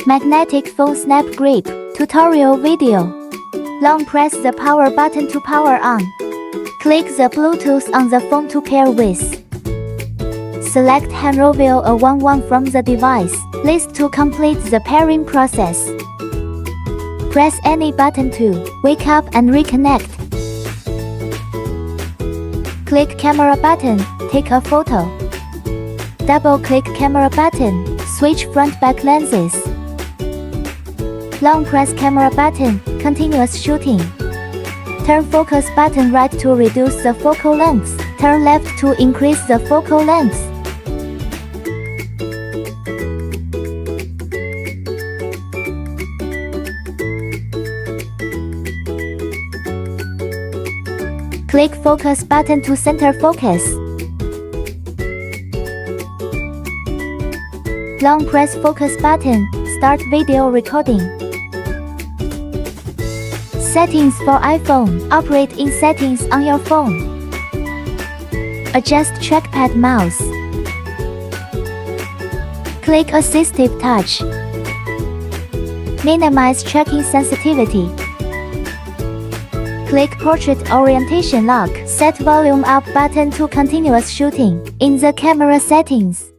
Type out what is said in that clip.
Magnetic Phone SnapGrip tutorial video. Long press the power button to power on. Click the Bluetooth on the phone to pair with. Select hand reveal a 11 from the device list to complete the pairing process. Press any button to wake up and reconnect. Click camera button, take a photo. Double-click camera button, switch front-back lenses. Long press camera button, continuous shooting. Turn focus button right to reduce the focal length. Turn left to increase the focal length. Click focus button to center focus. Long press focus button, start video recording. Settings for iPhone. Operate in settings on your phone. Adjust trackpad mouse. Click assistive touch. Minimize tracking sensitivity. Click portrait orientation lock. Set volume up button to continuous shooting. In the camera settings,